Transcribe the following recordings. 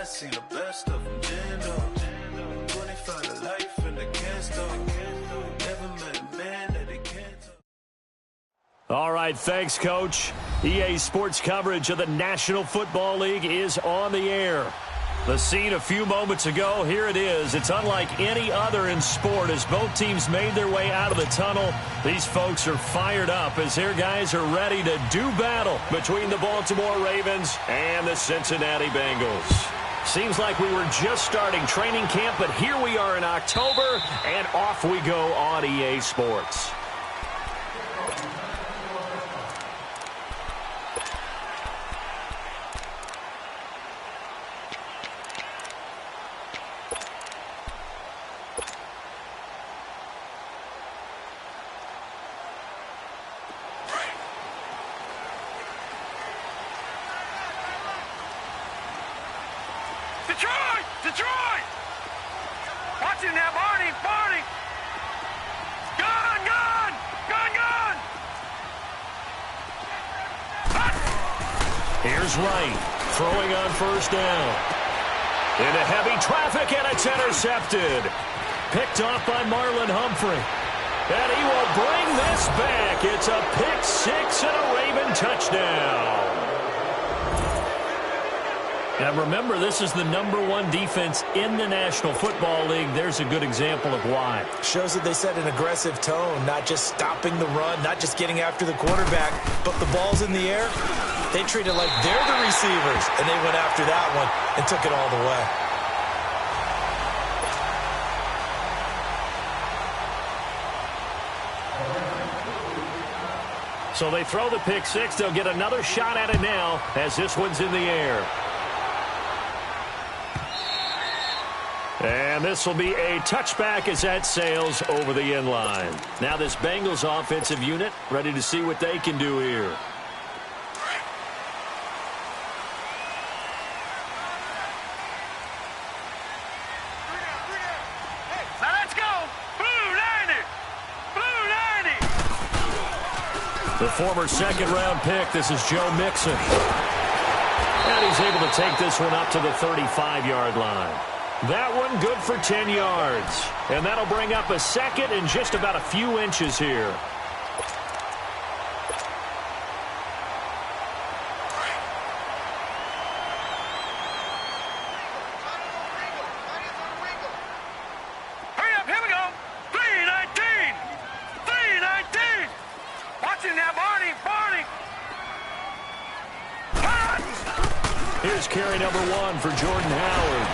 I seen the best of them, Jando. 25 to life and they can't stop. Never met a man that they can't talk. All right, thanks, Coach. EA Sports coverage of the National Football League is on the air. The scene a few moments ago, here it is. It's unlike any other in sport as both teams made their way out of the tunnel. These folks are fired up as their guys are ready to do battle between the Baltimore Ravens and the Cincinnati Bengals. Seems like we were just starting training camp, but here we are in October, and off we go on EA Sports. Detroit! Watch it now, Barney! Gun! Here's Wright, throwing on first down. Into heavy traffic, and it's intercepted. Picked off by Marlon Humphrey. And he will bring this back. It's a pick six and a Raven touchdown. Now remember, this is the #1 defense in the National Football League. There's a good example of why. Shows that they set an aggressive tone, not just stopping the run, not just getting after the quarterback, but the ball's in the air. They treat it like they're the receivers, and they went after that one and took it all the way. So they throw the pick six. They'll get another shot at it now as this one's in the air. And this will be a touchback as that sails over the end line. Now this Bengals offensive unit ready to see what they can do here. Now let's go! Blue 90! The former second-round pick, this is Joe Mixon. And he's able to take this one up to the 35-yard line. That one good for 10 yards. And that'll bring up a second and just about a few inches here. Hurry up, here we go! 319! Watch it now, Barney! Here's carry number 1 for Jordan Howard.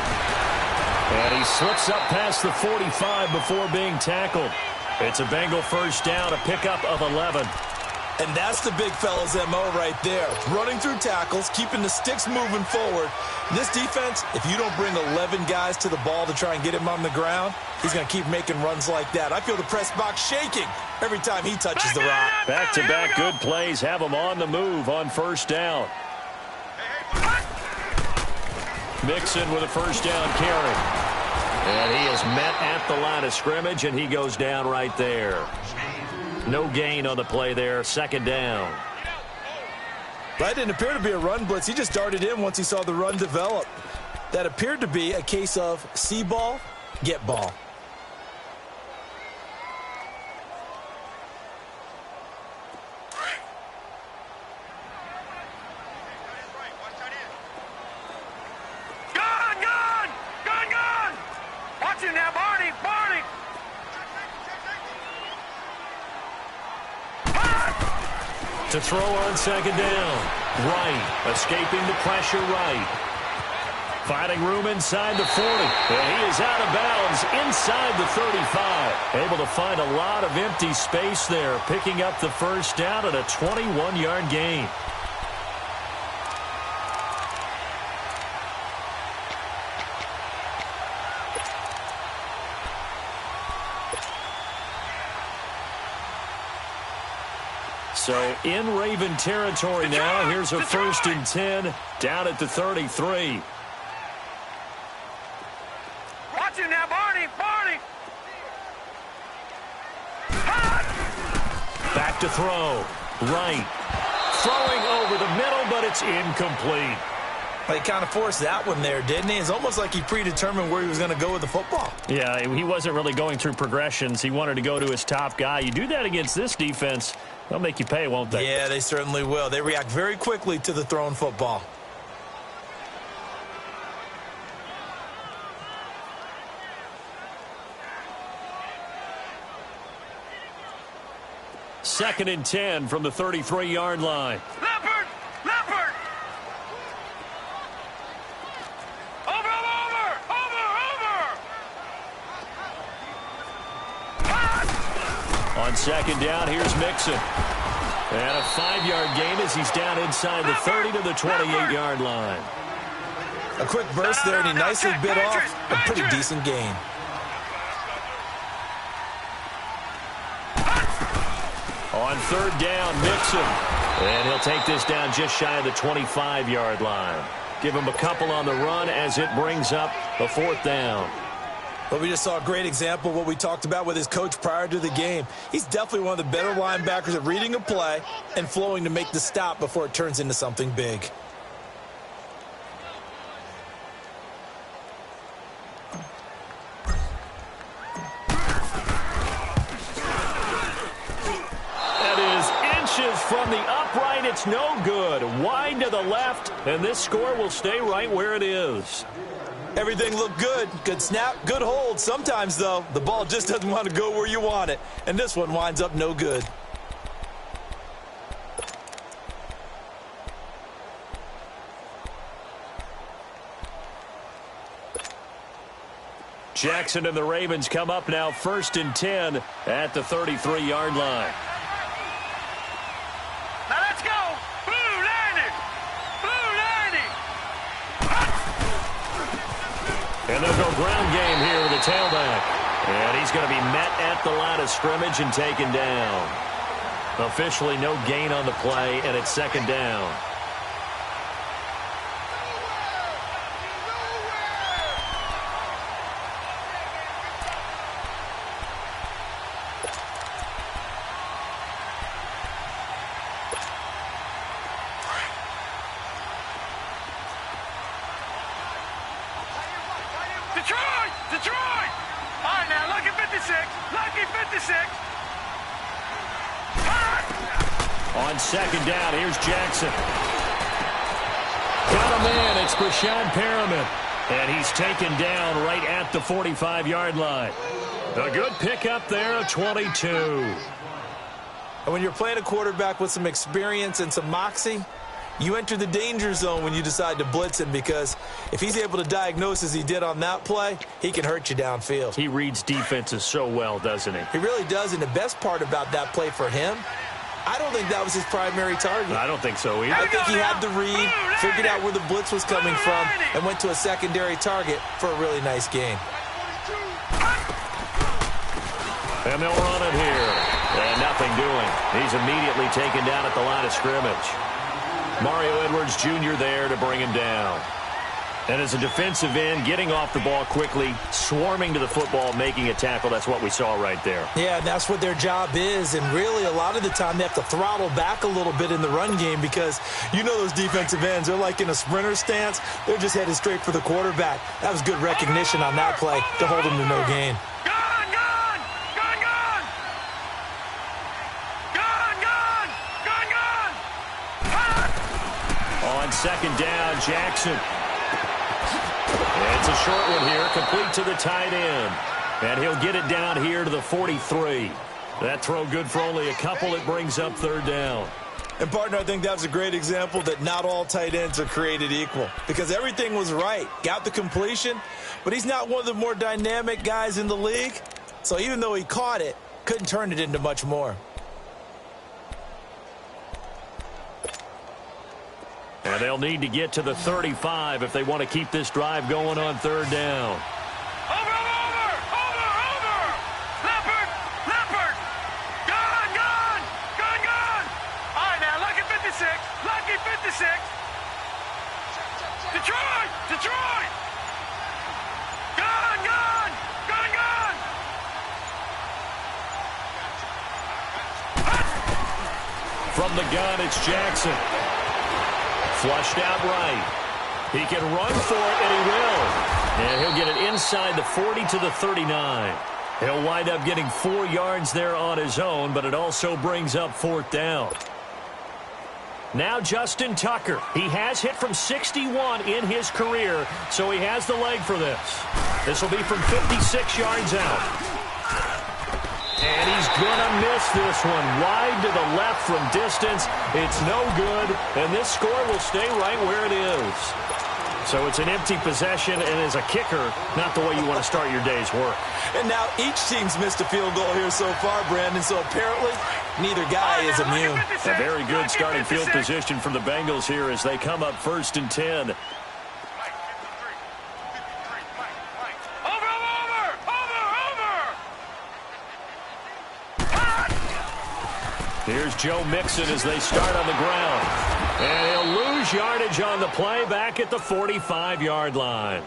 And he slips up past the 45 before being tackled. It's a Bengal first down, a pickup of 11. And that's the big fella's MO right there. Running through tackles, keeping the sticks moving forward. This defense, if you don't bring 11 guys to the ball to try and get him on the ground, he's going to keep making runs like that. I feel the press box shaking every time he touches the rock. Back-to-back good plays have him on the move on first down. Mixon with a first down carry. And he is met at the line of scrimmage, and he goes down right there. No gain on the play there, second down. That didn't appear to be a run blitz. He just darted in once he saw the run develop. That appeared to be a case of see ball, get ball. To throw on second down. Wright escaping the pressure right. Finding room inside the 40. And he is out of bounds inside the 35. Able to find a lot of empty space there. Picking up the first down at a 21-yard gain. So in Raven territory now. Here's a first and 10 down at the 33. Watch it now, Barney! Back to throw. Right. Throwing over the middle, but it's incomplete. He kind of forced that one there, didn't he? It's almost like he predetermined where he was going to go with the football. Yeah, he wasn't really going through progressions. He wanted to go to his top guy. You do that against this defense, they'll make you pay, won't they? Yeah, they certainly will. They react very quickly to the thrown football. Second and 10 from the 33-yard line. Leopard! Leopard! Over! On second down, here's Mixon. And a 5-yard gain as he's down inside the 30 to the 28-yard line. A quick burst there, and he nicely bit off a pretty decent gain. On third down, Mixon. And he'll take this down just shy of the 25-yard line. Give him a couple on the run as it brings up a fourth down. But we just saw a great example of what we talked about with his coach prior to the game. He's definitely one of the better linebackers at reading a play and flowing to make the stop before it turns into something big. From the upright, it's no good. Wide to the left, and this score will stay right where it is. Everything looked good. Good snap, good hold. Sometimes, though, the ball just doesn't want to go where you want it, and this one winds up no good. Jackson and the Ravens come up now first and 10 at the 33-yard line. And they'll go ground game here with the tailback. And he's going to be met at the line of scrimmage and taken down. Officially no gain on the play, and it's second down. Detroit! All right, now, lucky 56. Lucky 56. On second down, here's Jackson. Got a man, it's Brashad Perriman. And he's taken down right at the 45-yard line. A good pickup there, a 22. And when you're playing a quarterback with some experience and some moxie, you enter the danger zone when you decide to blitz him, because if he's able to diagnose as he did on that play, he can hurt you downfield. He reads defenses so well, doesn't he? He really does, and the best part about that play for him, I don't think that was his primary target. I don't think so either. I think he had the read, figured out where the blitz was coming from, and went to a secondary target for a really nice gain. And they'll run it here. And nothing doing. He's immediately taken down at the line of scrimmage. Mario Edwards Jr. there to bring him down. And as a defensive end, getting off the ball quickly, swarming to the football, making a tackle, that's what we saw right there. Yeah, and that's what their job is. And really, a lot of the time, they have to throttle back a little bit in the run game, because you know those defensive ends, they're like in a sprinter stance. They're just headed straight for the quarterback. That was good recognition on that play to hold him to no gain. On second down, Jackson. It's a short one here, complete to the tight end. And he'll get it down here to the 43. That throw good for only a couple. It brings up third down. And, partner, I think that was a great example that not all tight ends are created equal, because everything was right. Got the completion, but he's not one of the more dynamic guys in the league. So even though he caught it, couldn't turn it into much more. And they'll need to get to the 35 if they want to keep this drive going on third down. Over! Leopard! Gone! All right, now, lucky 56. Lucky 56. Detroit! Gone! From the gun, it's Jackson. Flushed out right. He can run for it, and he will. And he'll get it inside the 40 to the 39. He'll wind up getting 4 yards there on his own, but it also brings up 4th down. Now Justin Tucker. He has hit from 61 in his career, so he has the leg for this. This will be from 56 yards out. And he's going to miss this one. Wide to the left from distance. It's no good, and this score will stay right where it is. So it's an empty possession, and as a kicker, not the way you want to start your day's work. And now each team's missed a field goal here so far, Brandon, so apparently neither guy is immune. A very good starting field position for the Bengals here as they come up 1st and 10. Here's Joe Mixon as they start on the ground. And he'll lose yardage on the play back at the 45-yard line.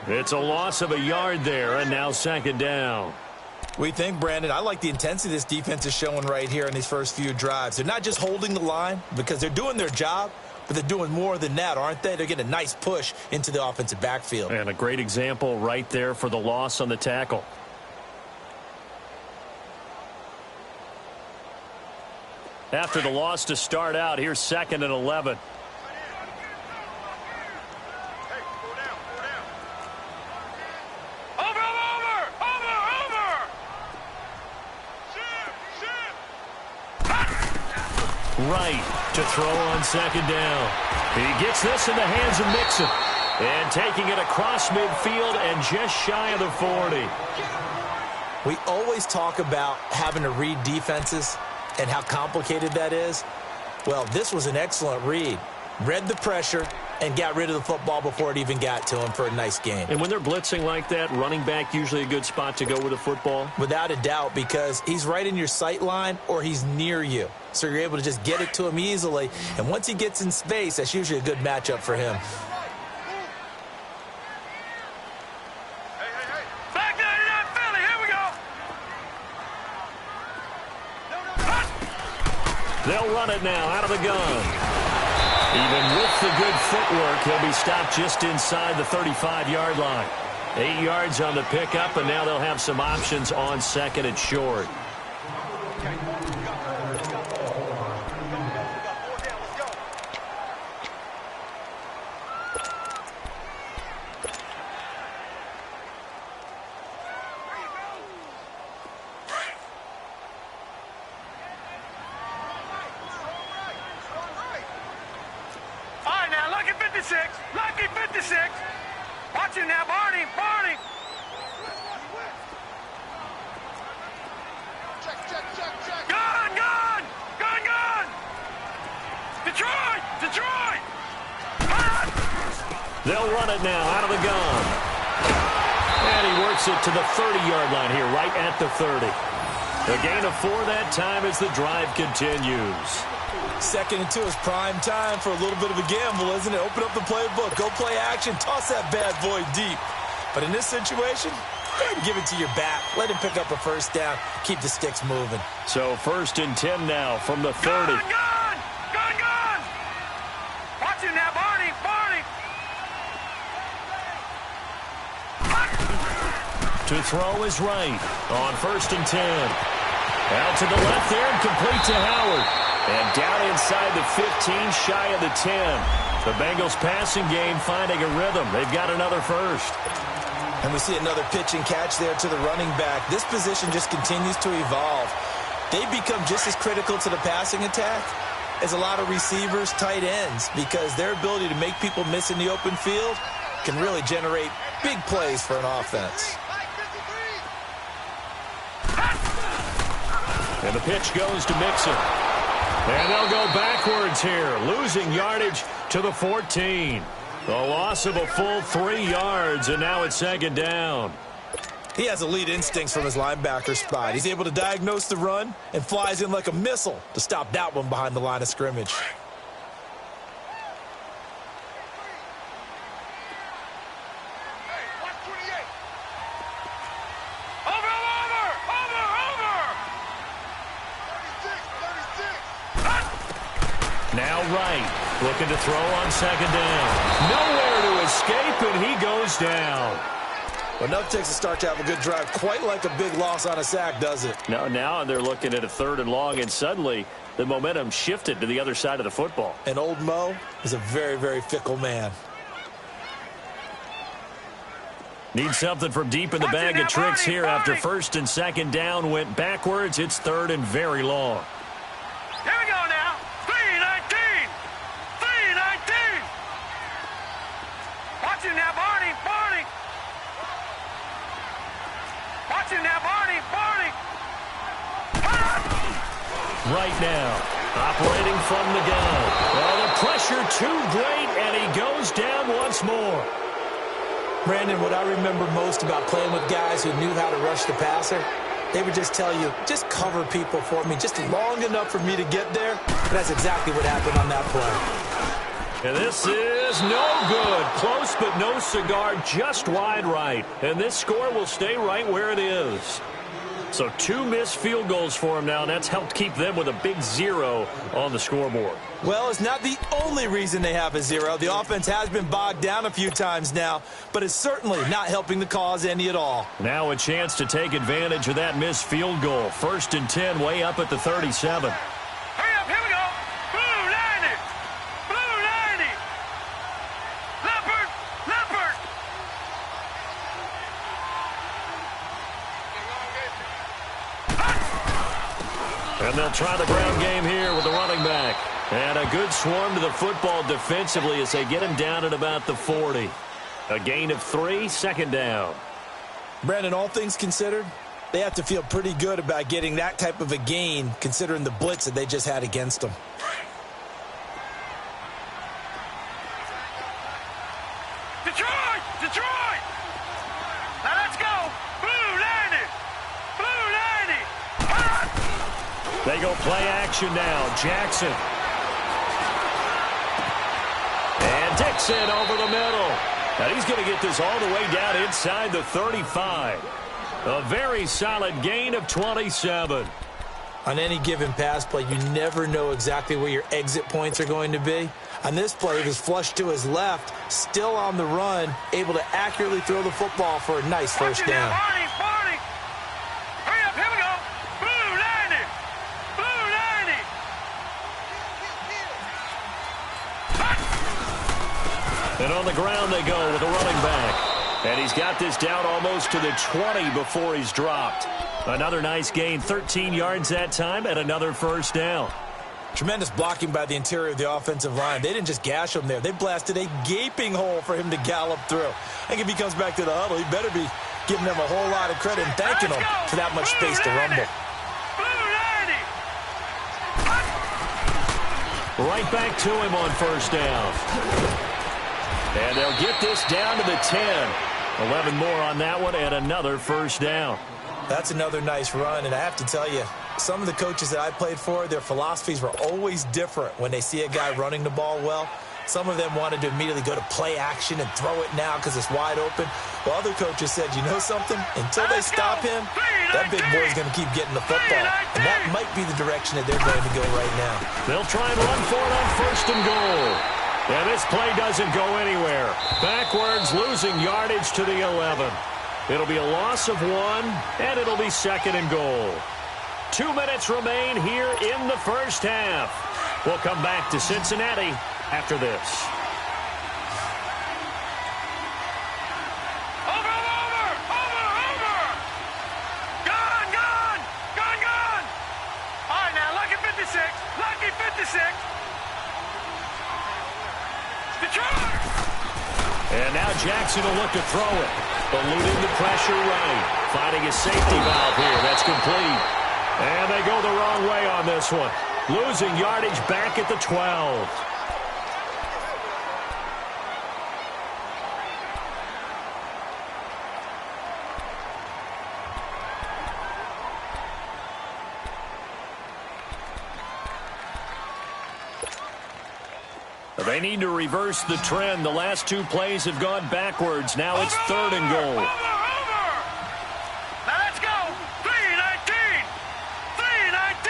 It's a loss of a yard there, and now 2nd down. We think, Brandon, I like the intensity this defense is showing right here in these first few drives. They're not just holding the line because they're doing their job, but they're doing more than that, aren't they? They're getting a nice push into the offensive backfield. And a great example right there for the loss on the tackle. After the loss to start out, here's 2nd and 11. Right to throw on 2nd down. He gets this in the hands of Mixon. And taking it across midfield and just shy of the 40. We always talk about having to read defenses and how complicated that is. Well, this was an excellent read. Read the pressure and got rid of the football before it even got to him for a nice game. And when they're blitzing like that, running back usually a good spot to go with the football? Without a doubt, because he's right in your sight line or he's near you. So you're able to just get it to him easily. And once he gets in space, that's usually a good matchup for him. They'll run it now out of the gun. Even with the good footwork, he'll be stopped just inside the 35-yard line. 8 yards on the pickup, and now they'll have some options on 2nd and short. Lucky 56. Watch him now, Barney. Barney. Check. Gun. Detroit. They'll run it now out of the gun. And he works it to the 30-yard line here, right at the 30. A gain of 4 that time as the drive continues. 2nd and 2 is prime time for a little bit of a gamble, isn't it? Open up the playbook, go play action, toss that bad boy deep. But in this situation, give it to your back. Let him pick up a 1st down. Keep the sticks moving. So 1st and 10 now from the 30. Gun. Watch him now, Barney. To throw is right on 1st and 10. Out to the left there and complete to Howard. And down inside the 15, shy of the 10. The Bengals passing game finding a rhythm. They've got another 1st. And we see another pitch and catch there to the running back. This position just continues to evolve. They become just as critical to the passing attack as a lot of receivers, tight ends, because their ability to make people miss in the open field can really generate big plays for an offense. And the pitch goes to Mixon. And they'll go backwards here, losing yardage to the 14. The loss of a full 3 yards, and now it's 2nd down. He has elite instincts from his linebacker spot. He's able to diagnose the run and flies in like a missile to stop that one behind the line of scrimmage. Now right, looking to throw on 2nd down. Nowhere to escape, and he goes down. Enough takes a start to have a good drive. Quite like a big loss on a sack, does it? Now they're looking at a 3rd and long, and suddenly the momentum shifted to the other side of the football. And old Mo is a very, very fickle man. Need something from deep in the bag of tricks here after 1st and 2nd down went backwards. It's 3rd and very long. Here we go now. 3-19. 3-19. Watch him now, Barney. Barney. Watch him now, Barney. Barney. Right now, operating from the gun. Well, the pressure too great, and he goes down once more. Brandon, what I remember most about playing with guys who knew how to rush the passer, they would just tell you, just cover people for me, just long enough for me to get there. But that's exactly what happened on that play. And this is no good. Close, but no cigar, just wide right. And this score will stay right where it is. So 2 missed field goals for him now, and that's helped keep them with a big 0 on the scoreboard. Well, it's not the only reason they have a 0. The offense has been bogged down a few times now, but it's certainly not helping the cause any at all. Now a chance to take advantage of that missed field goal. 1st and 10, way up at the 37. Hurry up, here we go. Blue 90. Blue 90. Leopard. Leopard. And they'll try the ground game here with the running back. And a good swarm to the football defensively as they get him down at about the 40. A gain of 3, 2nd down. Brandon, all things considered, they have to feel pretty good about getting that type of a gain considering the blitz that they just had against them. Detroit! Detroit! Now let's go! Blue 90! Blue 90! They go play action now. Jackson. And Dixon over the middle. And he's going to get this all the way down inside the 35. A very solid gain of 27. On any given pass play, you never know exactly where your exit points are going to be. On this play, he was flushed to his left, still on the run, able to accurately throw the football for a nice first down. Barney, Barney. Hurry up, here we go. Blue 90. Blue 90. And on the ground they go with a running back. And he's got this down almost to the 20 before he's dropped. Another nice gain, 13 yards that time, and another first down. Tremendous blocking by the interior of the offensive line. They didn't just gash him there. They blasted a gaping hole for him to gallop through. I think if he comes back to the huddle, he better be giving them a whole lot of credit and thanking them for that much space to rumble. Right back to him on first down. And they'll get this down to the 10. 11 more on that one, and another first down. That's another nice run, and I have to tell you, some of the coaches that I played for, their philosophies were always different when they see a guy running the ball well. Some of them wanted to immediately go to play action and throw it now because it's wide open. While other coaches said, you know something? Until they stop him, that big boy's going to keep getting the football. And that might be the direction that they're going to go right now. They'll try and run for it on 1st and goal. And this play doesn't go anywhere. Backwards, losing yardage to the 11. It'll be a loss of 1, and it'll be 2nd and goal. 2 minutes remain here in the first half. We'll come back to Cincinnati after this. Over! Gone! All right, now, lucky 56. Lucky 56. Detroit! And now Jackson will look to throw it. Eluding the pressure right. Finding a safety valve here. That's complete. And they go the wrong way on this one. Losing yardage back at the 12. They need to reverse the trend. The last 2 plays have gone backwards. Now it's 3rd and goal. Over! Now let's go! 3-19! 3-19!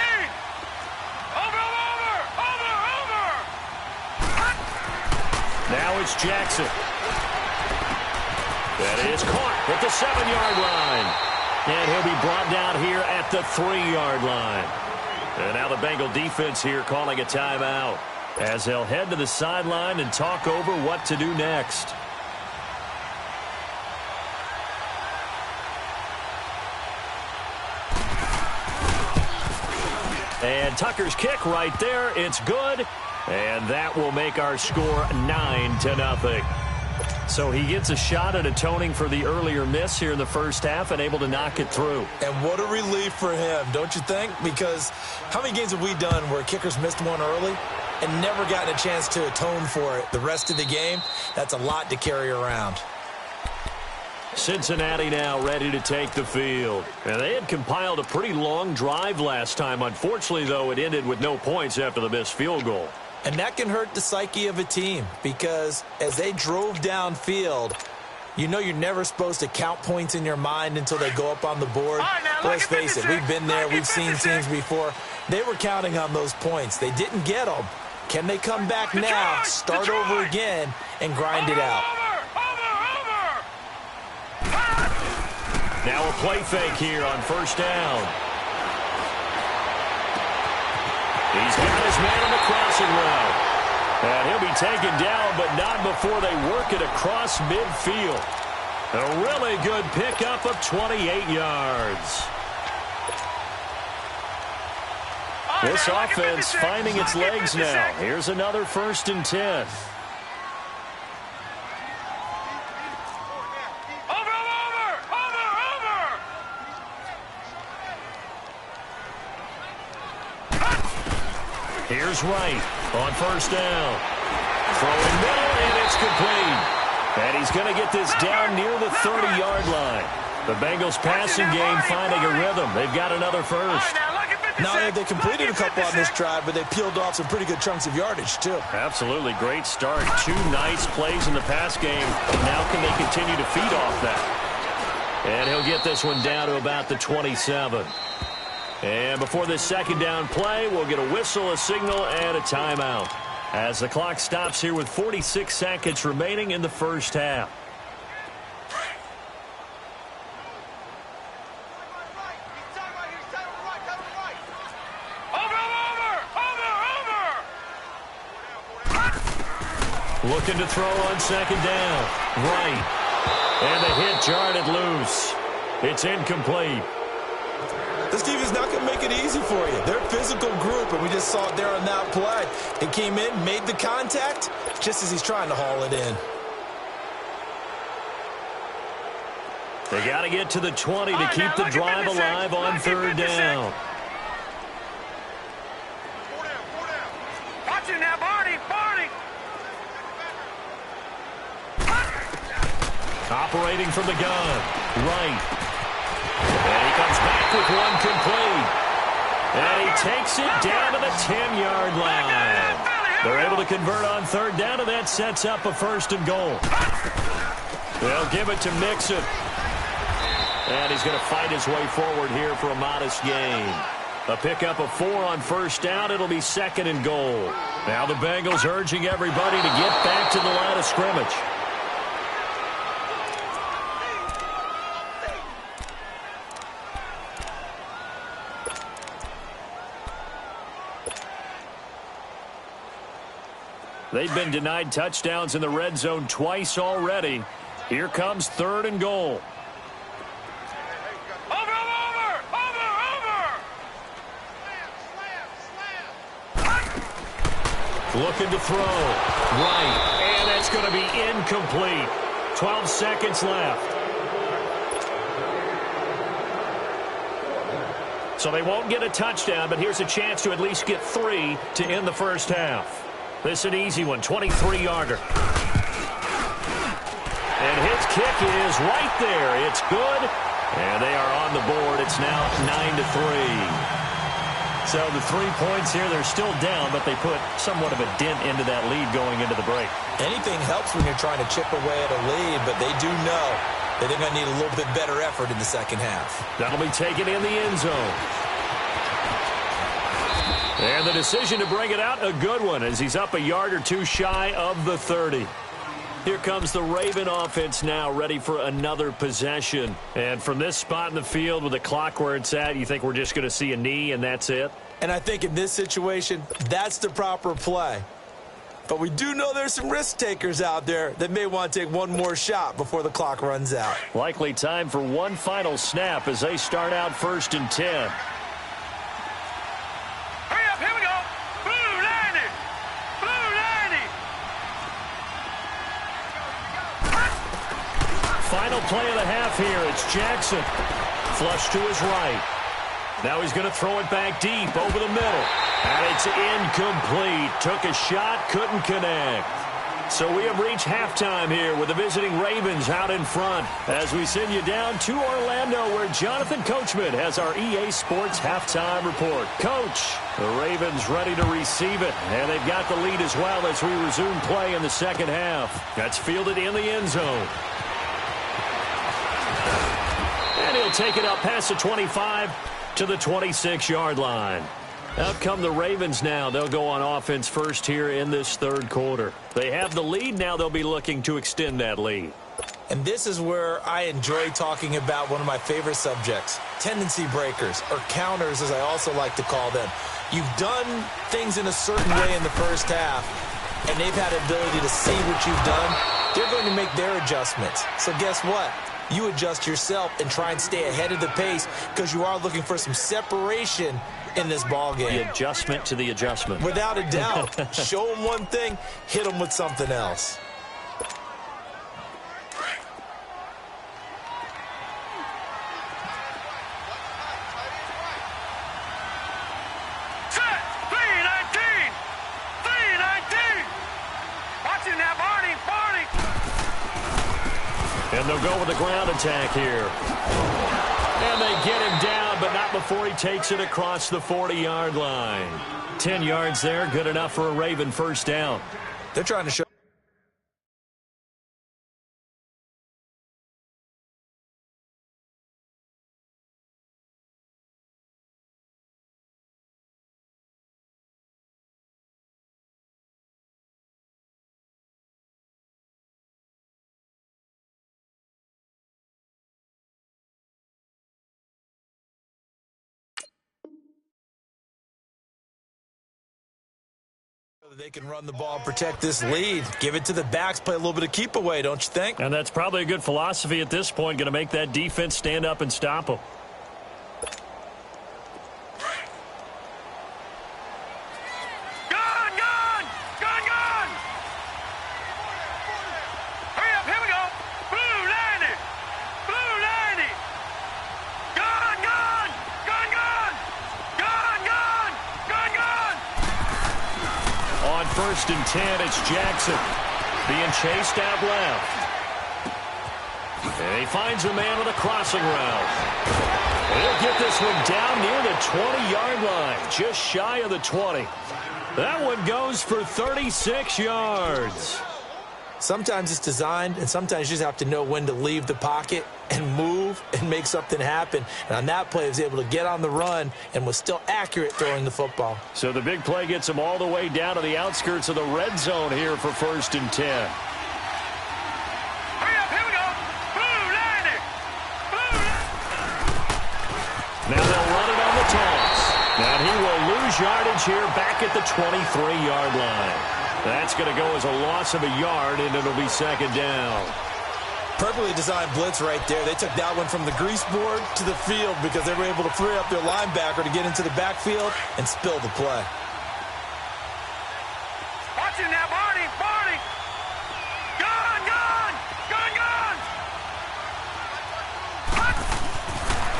Over! Now it's Jackson. That is caught at the 7-yard line. And he'll be brought down here at the 3-yard line. And now the Bengal defense here calling a timeout as they'll head to the sideline and talk over what to do next. And Tucker's kick right there. It's good. And that will make our score 9-0. So he gets a shot at atoning for the earlier miss here in the first half and able to knock it through. And what a relief for him, don't you think? Because how many games have we done where kickers missed one early and never gotten a chance to atone for it the rest of the game? That's a lot to carry around. Cincinnati now ready to take the field. And they had compiled a pretty long drive last time. Unfortunately, though, it ended with no points after the missed field goal. And that can hurt the psyche of a team because as they drove downfield, you know you're never supposed to count points in your mind until they go up on the board. Let's face it, we've been there. We've seen teams before. They were counting on those points. They didn't get them. Can they come back now, start over again, and grind it out? Now a play fake here on first down. He's got his man on the crossing route. And he'll be taken down, but not before they work it across midfield. A really good pickup of 28 yards. This offense finding its legs now. Here's another 1st and 10. Here's Wright on first down. Throwing middle, and it's complete. And he's going to get this down near the 30-yard line. The Bengals passing game finding a rhythm. They've got another first. Now they completed a couple on this drive, but they peeled off some pretty good chunks of yardage, too. Absolutely great start. 2 nice plays in the pass game. Now can they continue to feed off that? And he'll get this one down to about the 27. And before this second down play, we'll get a whistle, a signal, and a timeout as the clock stops here with 46 seconds remaining in the first half. Looking to throw on second down. Right. And the hit jarred it loose. It's incomplete. This defense is not going to make it easy for you. They're a physical group, and we just saw it there on that play. He came in, made the contact, just as he's trying to haul it in. They got to get to the 20 to keep the drive alive on third down. Watch it now, Barney. Operating from the gun. Right. And he comes back with one complete. And he takes it down to the 10-yard line. They're able to convert on third down, and that sets up a 1st and goal. They'll give it to Mixon. And he's going to fight his way forward here for a modest gain. A pickup of 4 on first down. It'll be 2nd and goal. Now the Bengals urging everybody to get back to the line of scrimmage. They've been denied touchdowns in the red zone twice already. Here comes 3rd and goal. Looking to throw. Right. And that's going to be incomplete. 12 seconds left. So they won't get a touchdown, but here's a chance to at least get 3 to end the first half. This is an easy one, 23-yarder. And his kick is right there. It's good. And they are on the board. It's now 9-3. So the 3 points here, they're still down, but they put somewhat of a dent into that lead going into the break. Anything helps when you're trying to chip away at a lead, but they do know that they're going to need a little bit better effort in the second half. That'll be taken in the end zone. And the decision to bring it out, a good one, as he's up a yard or two shy of the 30. Here comes the Raven offense now, ready for another possession. And from this spot in the field with the clock where it's at, you think we're just going to see a knee and that's it? And I think in this situation, that's the proper play. But we do know there's some risk takers out there that may want to take one more shot before the clock runs out. Likely time for one final snap as they start out 1st and 10. Hurry up, here we go. Blue 90. Blue 90. Final play of the half here. It's Jackson. Flush to his right. Now he's going to throw it back deep over the middle. And it's incomplete. Took a shot, couldn't connect. So we have reached halftime here with the visiting Ravens out in front as we send you down to Orlando where Jonathan Coachman has our EA Sports halftime report. Coach, the Ravens ready to receive it, and they've got the lead as well as we resume play in the second half. That's fielded in the end zone. And he'll take it up past the 25 to the 26-yard line. Out come the Ravens now. They'll go on offense first here in this third quarter. They have the lead. Now they'll be looking to extend that lead. And this is where I enjoy talking about one of my favorite subjects, tendency breakers, or counters as I also like to call them. You've done things in a certain way in the first half, and they've had the ability to see what you've done. They're going to make their adjustments. So guess what? You adjust yourself and try and stay ahead of the pace because you are looking for some separation in this ball game. The adjustment to the adjustment. Without a doubt. Show them one thing, hit them with something else. Set. 319. 319. Watching that, Barney. Barney. And they'll go with the ground attack here. And they get him down, but not before he takes it across the 40-yard line. 10 yards there, good enough for a Raven first down. They're trying to show. They can run the ball and protect this lead. Give it to the backs, play a little bit of keep away, don't you think? And that's probably a good philosophy at this point, going to make that defense stand up and stop them. Gun, gun. Gun, gun. Hurry up, here we go. Blue 90. Blue 90. Gun, gun. Gun, gun. Gun, gun. Gun, gun. On 1st and 10, it's Jackson being chased out left. And he finds a man with a crossing route. And he'll get this one down near the 20-yard line, just shy of the 20. That one goes for 36 yards. Sometimes it's designed, and sometimes you just have to know when to leave the pocket and move and make something happen. And on that play, he was able to get on the run and was still accurate throwing the football. So the big play gets him all the way down to the outskirts of the red zone here for 1st and 10. Hurry up, here we go. Blue 90. Blue 90. Now they'll run it on the toss. And he will lose yardage here back at the 23-yard line. That's going to go as a loss of a yard, and it'll be second down. Perfectly designed blitz right there. They took that one from the grease board to the field because they were able to free up their linebacker to get into the backfield and spill the play. Watching that, Barney. Barney. Gun, gun. Gun, gun.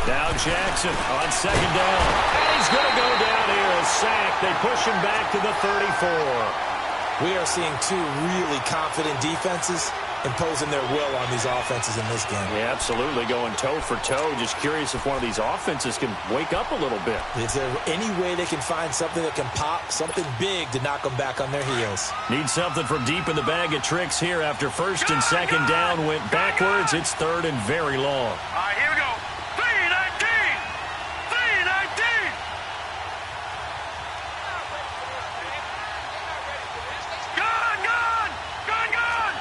Now Jackson on second down. And he's going to go down here. A sack. They push him back to the 34. We are seeing two really confident defenses imposing their will on these offenses in this game. Yeah, absolutely. Going toe for toe. Just curious if one of these offenses can wake up a little bit. Is there any way they can find something that can pop, something big to knock them back on their heels? Need something from deep in the bag of tricks here after 1st and 2nd down went backwards. It's 3rd and very long. All right, here we go. 319. 319. Gun, gun. Gun, gun.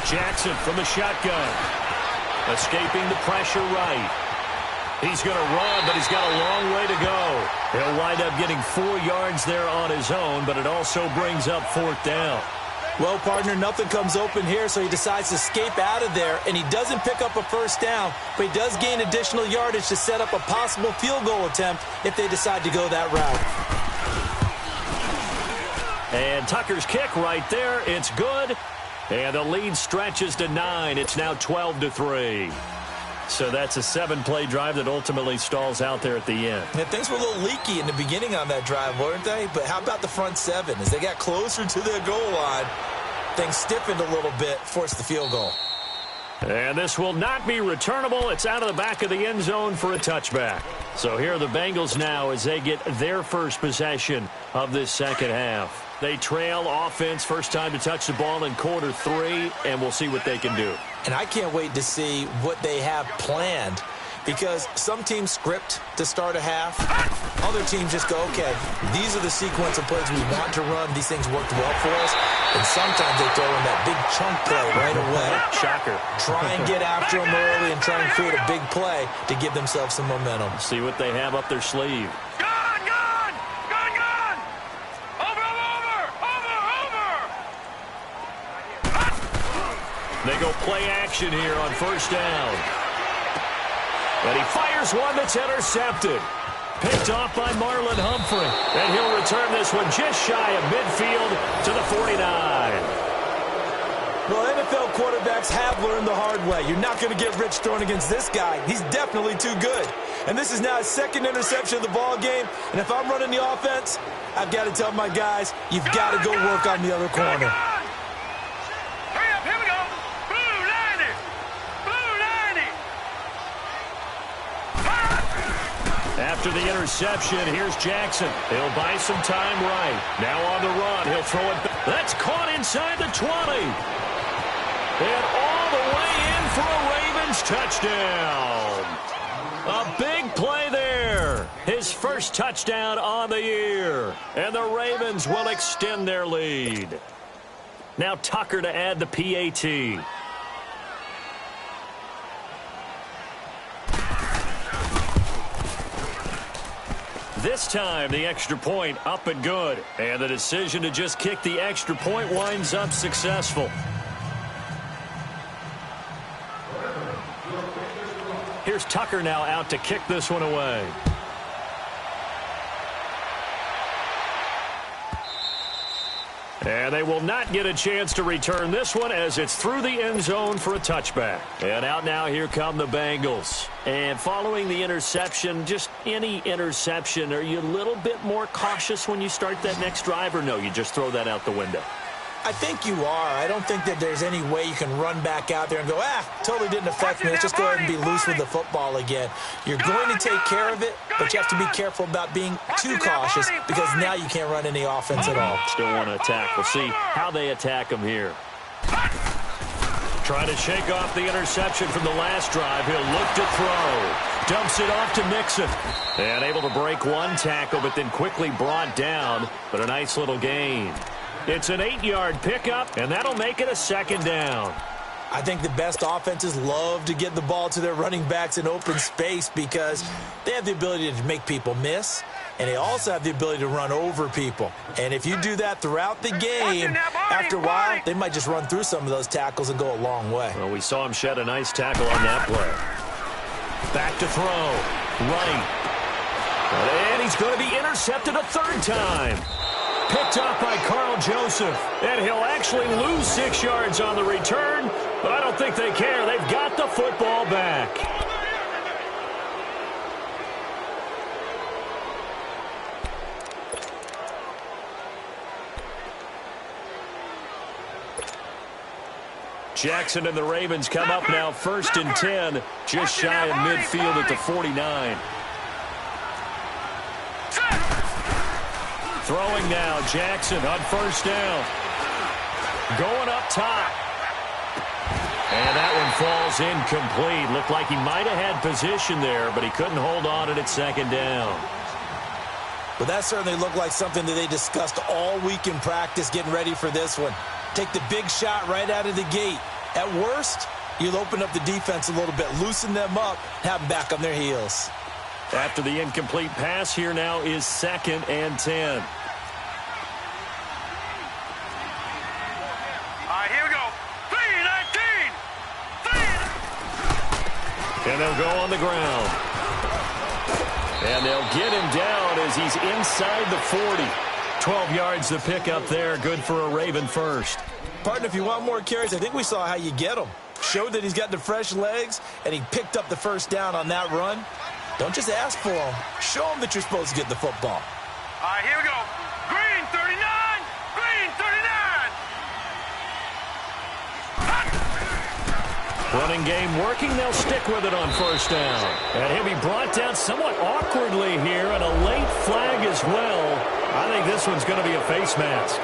Jackson from the shotgun. Escaping the pressure right. He's going to run, but he's got a long way to go. He'll wind up getting 4 yards there on his own, but it also brings up 4th down. Well, partner, nothing comes open here, so he decides to escape out of there, and he doesn't pick up a 1st down, but he does gain additional yardage to set up a possible field goal attempt if they decide to go that route. And Tucker's kick right there. It's good. And the lead stretches to 9. It's now 12-3. So that's a 7-play drive that ultimately stalls out there at the end. Yeah, things were a little leaky in the beginning on that drive, weren't they? But how about the front 7? As they got closer to their goal line, things stiffened a little bit, forced the field goal. And this will not be returnable. It's out of the back of the end zone for a touchback. So here are the Bengals now as they get their first possession of this second half. They trail offense, first time to touch the ball in quarter 3, and we'll see what they can do. And I can't wait to see what they have planned, because some teams script to start a half. Other teams just go, okay, these are the sequence of plays we want to run. These things worked well for us. And sometimes they throw in that big chunk play right away. Shocker. Try and get after them early and try and create a big play to give themselves some momentum. See what they have up their sleeve. They go play action here on 1st down. And he fires one that's intercepted. Picked off by Marlon Humphrey. And he'll return this one just shy of midfield to the 49. Well, NFL quarterbacks have learned the hard way. You're not going to get rich throwing against this guy. He's definitely too good. And this is now his 2nd interception of the ball game. And if I'm running the offense, I've got to tell my guys, you've got to go work on the other corner. After the interception, here's Jackson. He'll buy some time right. Now on the run, he'll throw it back. That's caught inside the 20. And all the way in for a Ravens touchdown. A big play there. His first touchdown on the year. And the Ravens will extend their lead. Now Tucker to add the PAT. This time, the extra point up and good. And the decision to just kick the extra point winds up successful. Here's Tucker now out to kick this one away. And they will not get a chance to return this one as it's through the end zone for a touchback. And out now, here come the Bengals. And following the interception, just any interception, are you a little bit more cautious when you start that next drive, or no, you just throw that out the window? I think you are. I don't think that there's any way you can run back out there and go, totally didn't affect me. Let's just go ahead and be loose with the football again. You're going to take care of it, but you have to be careful about being too cautious because now you can't run any offense at all. Still want to attack. We'll see how they attack him here. Trying to shake off the interception from the last drive. He'll look to throw. Dumps it off to Mixon. And able to break one tackle, but then quickly brought down. But a nice little gain. It's an 8-yard pickup, and that'll make it a 2nd down. I think the best offenses love to get the ball to their running backs in open space because they have the ability to make people miss, and they also have the ability to run over people. And if you do that throughout the game, after a while, they might just run through some of those tackles and go a long way. Well, we saw him shed a nice tackle on that play. Back to throw. Right. And he's going to be intercepted a 3rd time. Picked off by Carl Joseph. And he'll actually lose 6 yards on the return, but I don't think they care. They've got the football back. Jackson and the Ravens come up now 1st and 10, just shy of midfield at the 49. Throwing now, Jackson on 1st down. Going up top. And that one falls incomplete. Looked like he might have had position there, but he couldn't hold on at 2nd down. But that certainly looked like something that they discussed all week in practice getting ready for this one. Take the big shot right out of the gate. At worst, you'll open up the defense a little bit, loosen them up, have them back on their heels. After the incomplete pass, here now is 2nd and 10. Here we go. 3-19. And they'll go on the ground. And they'll get him down as he's inside the 40. 12 yards to pick up there. Good for a Raven first. Partner, if you want more carries, I think we saw how you get them. Showed that he's got the fresh legs, and he picked up the first down on that run. Don't just ask for them. Show them that you're supposed to get the football. Here we go. Green 39. Green 39. Running game working. They'll stick with it on first down. And he'll be brought down somewhat awkwardly here, and a late flag as well. I think this one's going to be a face mask.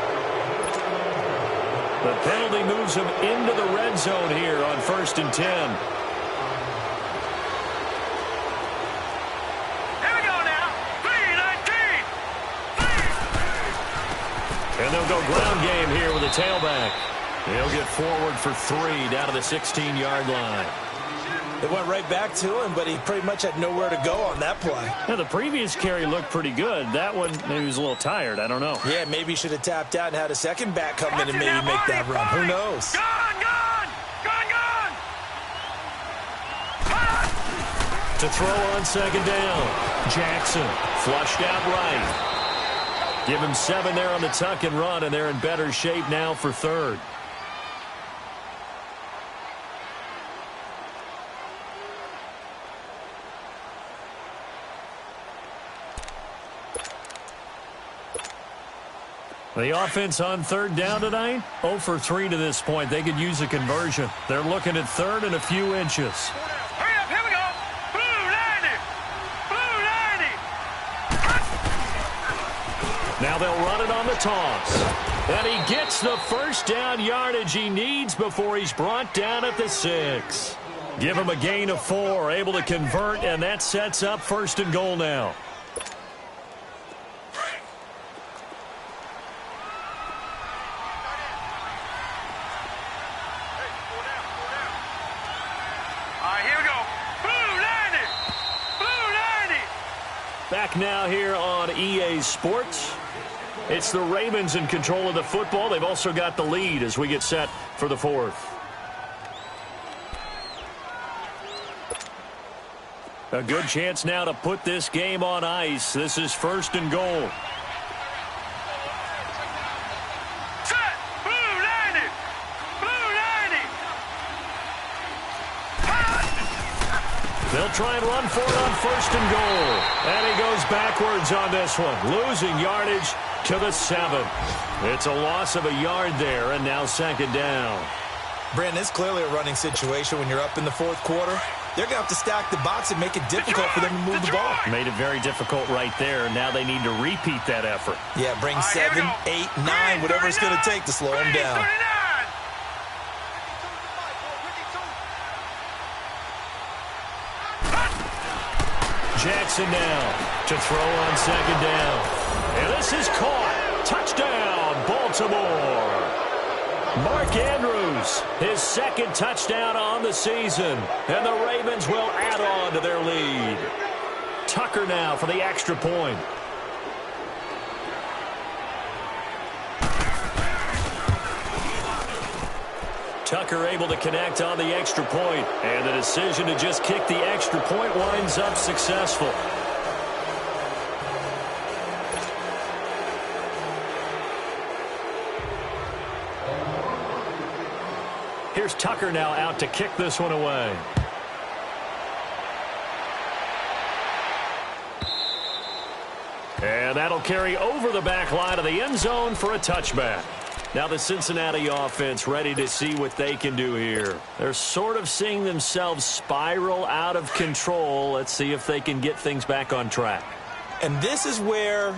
The penalty moves him into the red zone here on 1st and 10. Here we go now. 3-19. And they'll go ground game here with a tailback. He'll get forward for 3 down to the 16-yard line. They went right back to him, but he pretty much had nowhere to go on that play. Now, the previous carry looked pretty good. That one, maybe he was a little tired. I don't know. Yeah, maybe he should have tapped out and had a second back come in and maybe make that run. Who knows? Gone. To throw on 2nd down. Jackson flushed out right. Give him 7 there on the tuck and run, and they're in better shape now for 3rd. The offense on 3rd down tonight, 0 for 3 to this point. They could use a conversion. They're looking at 3rd and a few inches. Hurry up, here we go. Blue 90. Blue 90. Now they'll run it on the toss. And he gets the first down yardage he needs before he's brought down at the 6. Give him a gain of 4, able to convert, and that sets up 1st and goal now. Back now here on EA Sports. It's the Ravens in control of the football. They've also got the lead as we get set for the 4th. A good chance now to put this game on ice. This is 1st and goal. Set. Blue 90. Blue 90. They'll try and run for it on 1st and goal. And he goes backwards on this one, losing yardage to the 7. It's a loss of a yard there, and now 2nd down. Brandon, it's clearly a running situation when you're up in the 4th quarter. They're going to have to stack the box and make it difficult for them to move the ball. Made it very difficult right there. Now they need to repeat that effort. Yeah, bring 7, 8, 9, whatever it's going to take to slow them down. Jackson now to throw on 2nd down. And this is caught. Touchdown, Baltimore. Mark Andrews, his 2nd touchdown on the season. And the Ravens will add on to their lead. Tucker now for the extra point. Tucker able to connect on the extra point. And the decision to just kick the extra point winds up successful. Here's Tucker now out to kick this one away. And that'll carry over the back line of the end zone for a touchback. Now the Cincinnati offense ready to see what they can do here. They're sort of seeing themselves spiral out of control. Let's see if they can get things back on track. And this is where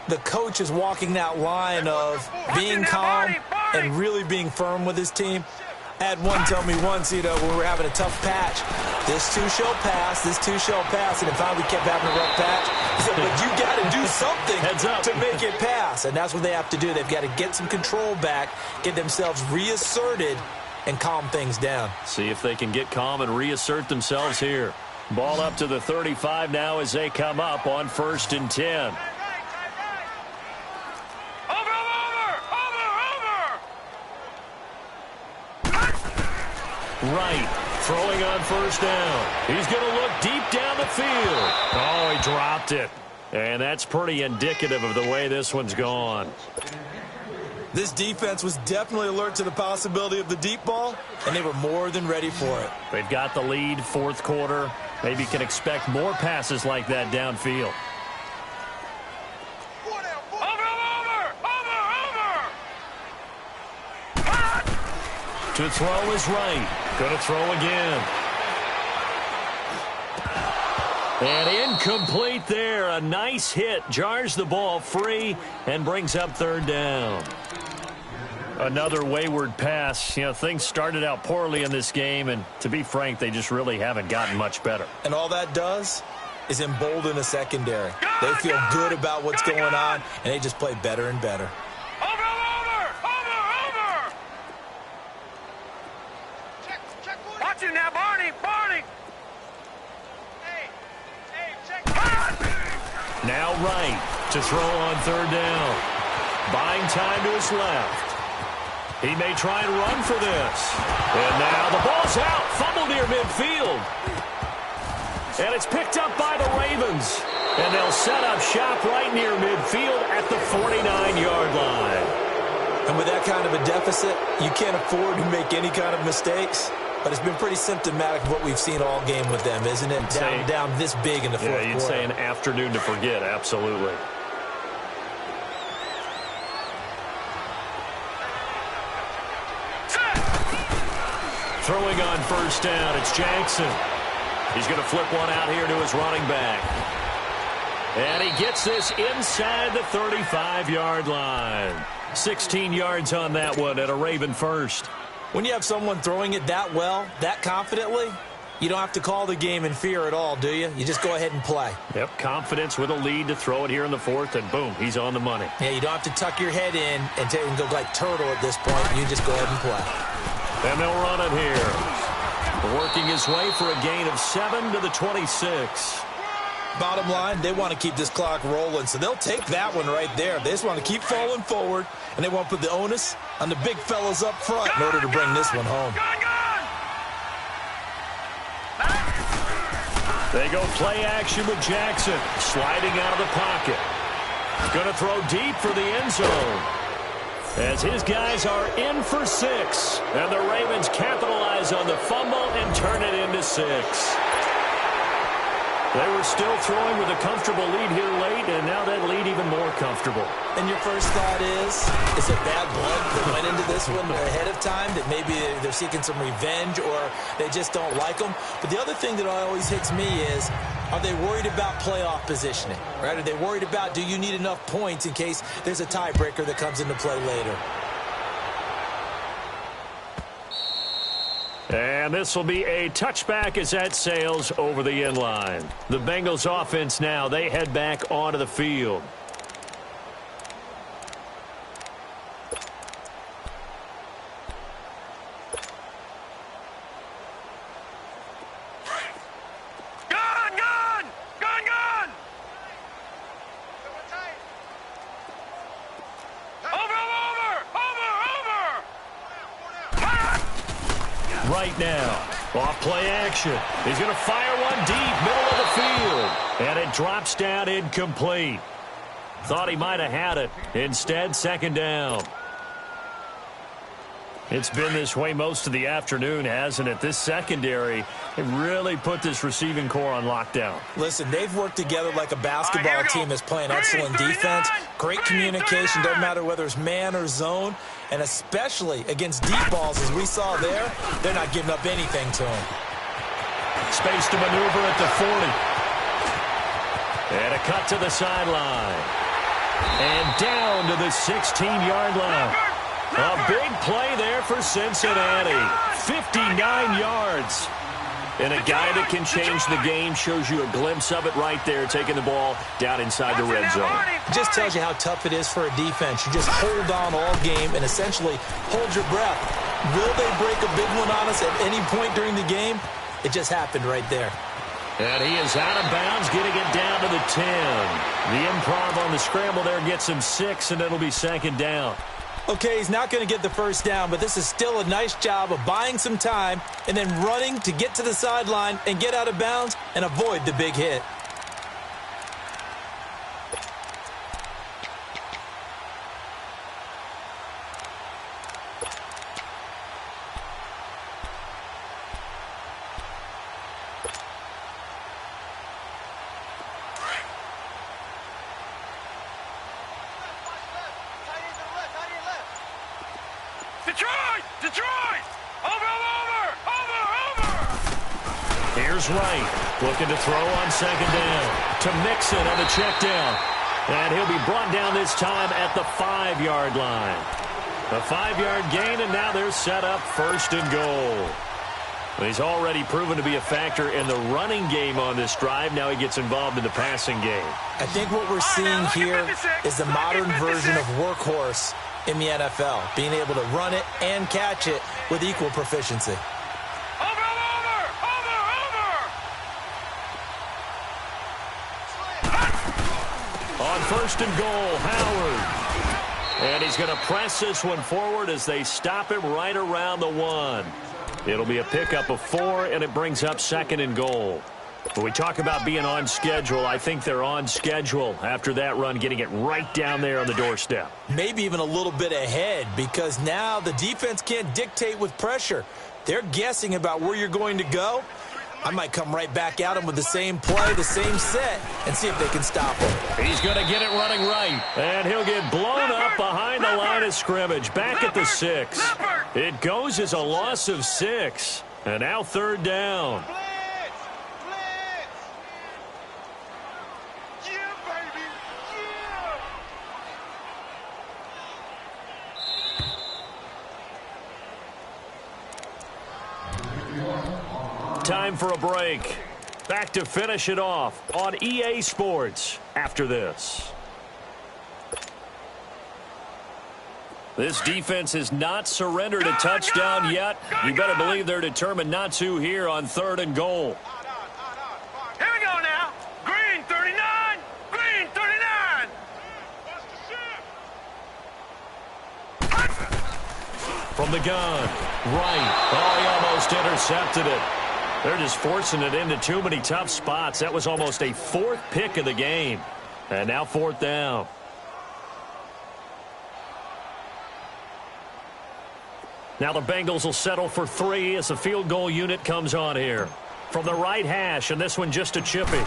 the coach is walking that line of being calm and really being firm with his team. I had one tell me once, when we were having a tough patch, this too shall pass, this too shall pass, and if we kept having a rough patch, he said, but you got to do something to make it pass, and that's what they have to do. They've got to get some control back, get themselves reasserted, and calm things down. See if they can get calm and reassert themselves here. Ball up to the 35 now as they come up on 1st and 10. Right, throwing on 1st down. He's going to look deep down the field. Oh, he dropped it. And that's pretty indicative of the way this one's gone. This defense was definitely alert to the possibility of the deep ball, and they were more than ready for it. They've got the lead, 4th quarter. Maybe can expect more passes like that downfield. To throw is right. Going to throw again. And incomplete there. A nice hit. Jars the ball free and brings up 3rd down. Another wayward pass. You know, things started out poorly in this game, and to be frank, they just really haven't gotten much better. And all that does is embolden the secondary. They feel good about what's going on, and they just play better and better. Watch him now, Barney. Now right to throw on 3rd down. Buying time to his left. He may try and run for this. And now the ball's out. Fumble near midfield. And it's picked up by the Ravens. And they'll set up shop right near midfield at the 49-yard line. And with that kind of a deficit, you can't afford to make any kind of mistakes. But it's been pretty symptomatic of what we've seen all game with them, isn't it? Down this big in the 4th quarter. Yeah, you'd say an afternoon to forget, absolutely. Throwing on 1st down, it's Jackson. He's going to flip one out here to his running back. And he gets this inside the 35-yard line. 16 yards on that one at a Raven first. When you have someone throwing it that well, that confidently, you don't have to call the game in fear at all, do you? You just go ahead and play. Yep, confidence with a lead to throw it here in the 4th, and boom, he's on the money. Yeah, you don't have to tuck your head in and go like turtle at this point. You just go ahead and play. And they'll run it here. Working his way for a gain of 7 to the 26. Bottom line, they want to keep this clock rolling, so they'll take that one right there. They just want to keep falling forward, and they want to put the onus on the big fellas up front in order to bring this one home. They go play action with Jackson, sliding out of the pocket. Going to throw deep for the end zone. As his guys are in for 6. And the Ravens capitalize on the fumble and turn it into 6. They were still throwing with a comfortable lead here late, and now that lead even more comfortable. And your first thought is it bad blood that went into this one ahead of time, that maybe they're seeking some revenge or they just don't like them? But the other thing that always hits me is, are they worried about playoff positioning? Right? Are they worried about, do you need enough points in case there's a tiebreaker that comes into play later? And this will be a touchback as that sails over the end line. The Bengals offense now, they head back onto the field. Right now, off play action. He's going to fire one deep, middle of the field. And it drops down incomplete. Thought he might have had it. Instead, 2nd down. It's been this way most of the afternoon, hasn't it? This secondary, it really put this receiving core on lockdown. Listen, they've worked together like a basketball team that's playing excellent defense. Great communication, doesn't matter whether it's man or zone. And especially against deep balls, as we saw there, they're not giving up anything to them. Space to maneuver at the 40. And a cut to the sideline. And down to the 16-yard line. A big play there for Cincinnati. 59 yards. And a guy that can change the game, shows you a glimpse of it right there, taking the ball down inside the red zone. It just tells you how tough it is for a defense. You just hold on all game and essentially hold your breath. Will they break a big one on us at any point during the game? It just happened right there. And he is out of bounds, getting it down to the 10. The improv on the scramble there gets him 6, and it'll be second down. Okay, he's not going to get the first down, but this is still a nice job of buying some time and then running to get to the sideline and get out of bounds and avoid the big hit. Detroit! Over! Here's Wright, looking to throw on second down. To Mixon on the check down. And he'll be brought down this time at the 5-yard line. A 5-yard gain, and now they're set up first and goal. He's already proven to be a factor in the running game on this drive. Now he gets involved in the passing game. I think what we're seeing here is the modern version of workhorse in the NFL, being able to run it and catch it with equal proficiency. On first and goal, Howard. And he's going to press this one forward as they stop him right around the 1. It'll be a pickup of 4, and it brings up second and goal. When we talk about being on schedule, I think they're on schedule after that run, getting it right down there on the doorstep. Maybe even a little bit ahead, because now the defense can't dictate with pressure. They're guessing about where you're going to go. I might come right back at him with the same play, the same set, and see if they can stop him. He's going to get it running right, and he'll get blown up behind the line of scrimmage, back at the 6. It goes as a loss of 6, and now third down. Time for a break. Back to finish it off on EA Sports after this. This defense has not surrendered a touchdown yet. You better believe they're determined not to here on third and goal. Here we go now. Green 39. Green 39. From the gun. Right. Oh, he almost intercepted it. They're just forcing it into too many tough spots. That was almost a 4th pick of the game. And now 4th down. Now the Bengals will settle for 3 as the field goal unit comes on here. From the right hash, and this one just a chippy.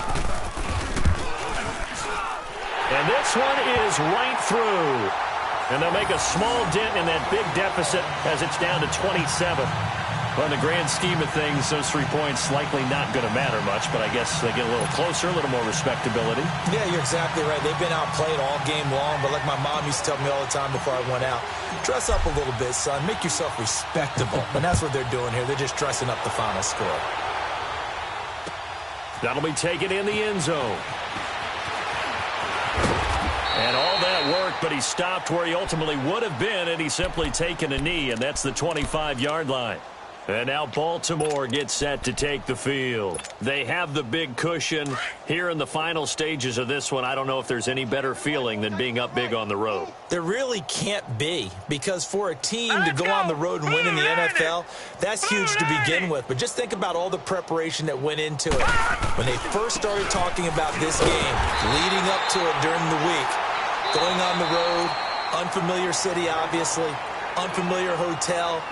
And this one is right through. And they'll make a small dent in that big deficit as it's down to 27. Well, in the grand scheme of things, those 3 points likely not going to matter much, but I guess they get a little closer, a little more respectability. Yeah, you're exactly right. They've been outplayed all game long, but like my mom used to tell me all the time before I went out, dress up a little bit, son. Make yourself respectable. And that's what they're doing here. They're just dressing up the final score. That'll be taken in the end zone. And all that worked, but he stopped where he ultimately would have been, and he's simply taken a knee, and that's the 25-yard line. And now Baltimore gets set to take the field. They have the big cushion. Here in the final stages of this one, I don't know if there's any better feeling than being up big on the road. There really can't be, because for a team to go on the road and win in the NFL, that's huge to begin with. But just think about all the preparation that went into it. When they first started talking about this game, leading up to it during the week, going on the road, unfamiliar city, obviously, unfamiliar hotel.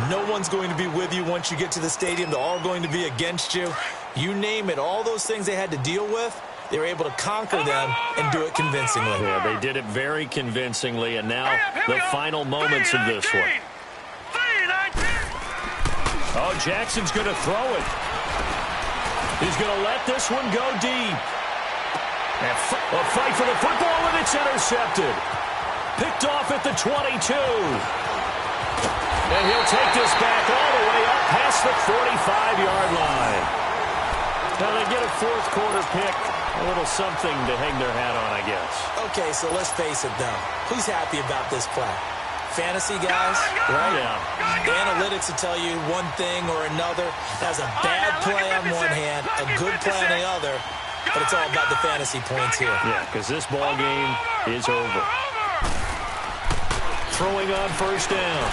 No one's going to be with you once you get to the stadium. They're all going to be against you. You name it, all those things they had to deal with, they were able to conquer them and do it convincingly. Yeah, they did it very convincingly, and now the final moments of this one. Oh, Jackson's going to throw it. He's going to let this one go deep. And a fight for the football, and it's intercepted. Picked off at the 22. And he'll take this back all the way up past the 45-yard line. Now they get a 4th quarter pick. A little something to hang their hat on, I guess. Okay, so let's face it, though. Who's happy about this play? fantasy guys, right? Yeah. Analytics will tell you one thing or another. Has a bad play on one hand, a good play on the other, but it's all about the fantasy points here. Yeah, because this ball game is over. Throwing on first down.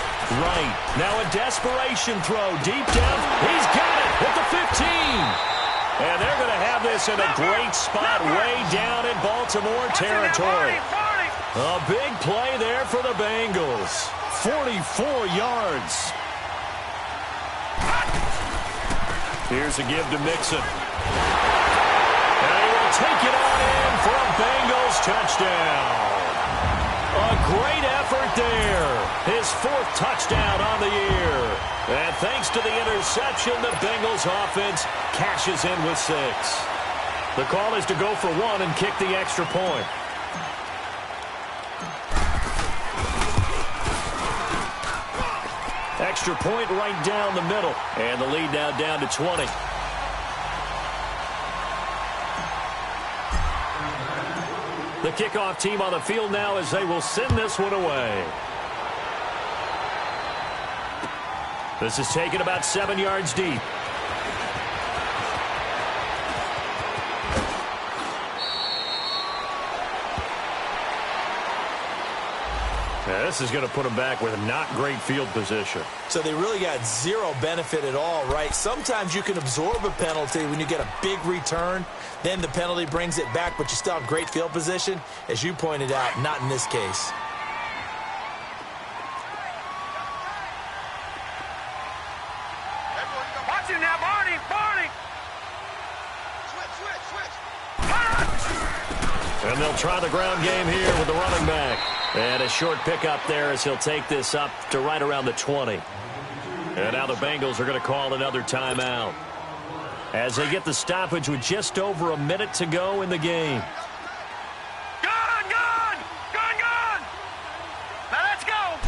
Right. Now a desperation throw. Deep down. He's got it at the 15. And they're going to have this in a great spot way down in Baltimore territory. A big play there for the Bengals. 44 yards. Here's a give to Mixon. And he will take it on in for a Bengals touchdown. A great effort there. His 4th touchdown on the year. And thanks to the interception, the Bengals offense cashes in with 6. The call is to go for 1 and kick the extra point. Extra point right down the middle. And the lead now down to 20. The kickoff team on the field now as they will send this one away. This is taken about 7 yards deep. Now this is going to put them back with a not great field position. So they really got zero benefit at all, right? Sometimes you can absorb a penalty when you get a big return. Then the penalty brings it back, but you still have great field position. As you pointed out, not in this case. Watch him now, Barney. And they'll try the ground game here with the running back. And a short pickup there as he'll take this up to right around the 20. And now the Bengals are going to call another timeout as they get the stoppage with just over a minute to go in the game. Gone! Now let's go!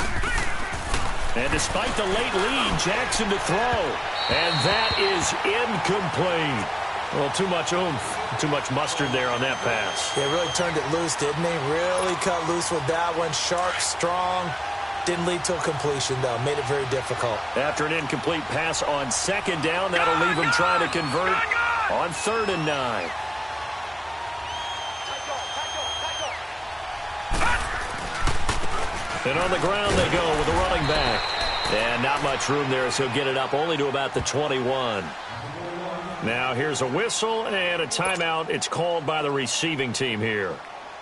And despite the late lead, Jackson to throw. And that is incomplete. Well, too much oomph, too much mustard there on that pass. Yeah, really turned it loose, didn't he? Really cut loose with that one. Sharp, strong. Didn't lead to a completion, though. Made it very difficult. After an incomplete pass on second down, that'll leave him trying to convert on 3rd and 9. And on the ground they go with the running back. And not much room there as he'll get it up only to about the 21. Now here's a whistle and a timeout. It's called by the receiving team here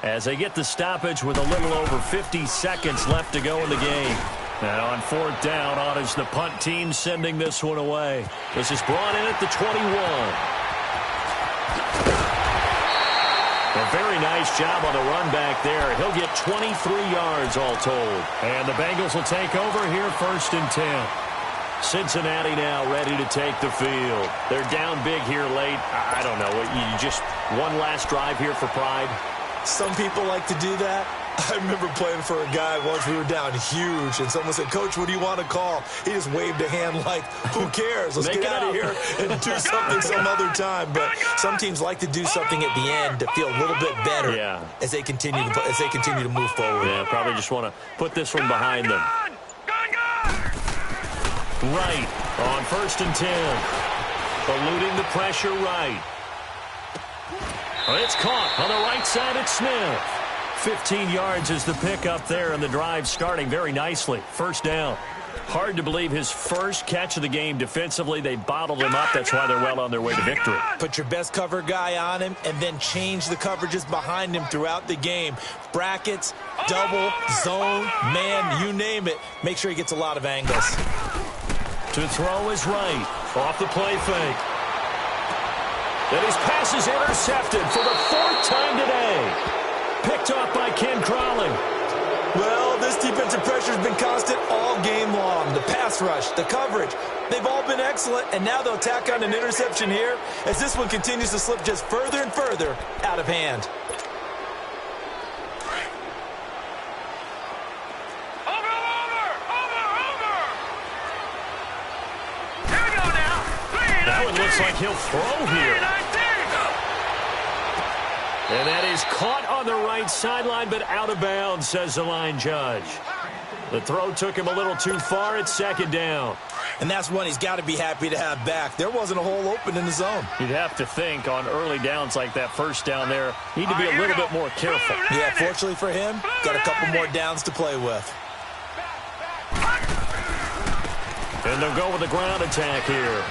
as they get the stoppage with a little over 50 seconds left to go in the game. And on 4th down, on is the punt team sending this one away. This is brought in at the 21. A very nice job on the run back there. He'll get 23 yards all told. And the Bengals will take over here 1st and 10. Cincinnati now ready to take the field. They're down big here late. I don't know. You just one last drive here for pride? Some people like to do that. I remember playing for a guy once. We were down huge, and someone said, "Coach, what do you want to call?" He just waved a hand like, "Who cares? Let's get out of here and do something some other time." But some teams like to do something at the end to feel a little bit better as they continue to move forward. Yeah, probably just want to put this one behind them. Right on 1st and 10. Eluding the pressure right. It's caught on the right side at Smith. 15 yards is the pickup there, and the drive starting very nicely. 1st down. Hard to believe his first catch of the game defensively. They bottled him up. That's why they're well on their way to victory. Put your best cover guy on him and then change the coverages behind him throughout the game. Brackets, double, zone, man, you name it. Make sure he gets a lot of angles. To throw is right. Off the play fake. And his pass is intercepted for the 4th time today. Picked off by Ken Crawley. Well, this defensive pressure has been constant all game long. The pass rush, the coverage, they've all been excellent, and now they'll tack on an interception here as this one continues to slip just further and further out of hand. Now it looks like he'll throw here. And that is caught on the right sideline, but out of bounds, says the line judge. The throw took him a little too far. It's second down. And that's one he's got to be happy to have back. There wasn't a hole open in the zone. You'd have to think on early downs like that first down there, need to be a little bit more careful. Yeah, fortunately for him, got a couple more downs to play with. And they'll go with the ground attack here.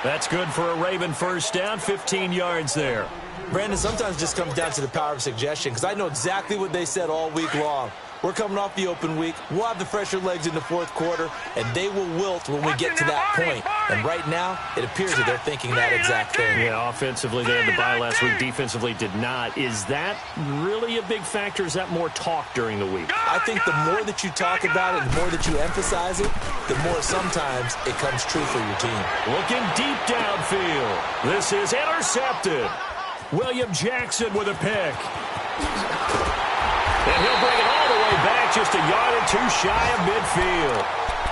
That's good for a Raven first down, 15 yards there. Brandon, sometimes it just comes down to the power of suggestion, because I know exactly what they said all week long. We're coming off the open week. We'll have the fresher legs in the fourth quarter, and they will wilt when we get to that point. And right now, it appears that they're thinking that exact thing. Yeah, offensively, they had the bye last week. Defensively, did not. Is that really a big factor? Is that more talk during the week? I think the more that you talk about it, the more that you emphasize it, the more sometimes it comes true for your team. Looking deep downfield. This is intercepted. William Jackson with a pick. And he'll bring it all the way back, just a yard or two shy of midfield.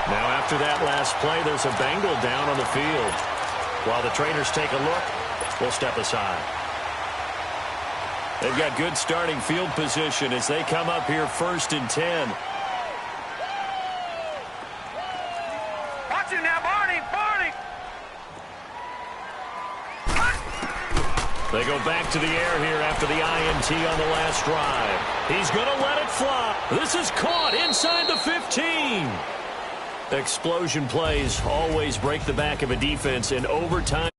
Now after that last play, there's a Bengal down on the field. While the trainers take a look, we'll step aside. They've got good starting field position as they come up here 1st and 10. Watch him now, Barney, Barney. They go back to the air here after the INT on the last drive. He's going to let it fly. This is caught inside the 15. Explosion plays always break the back of a defense in overtime.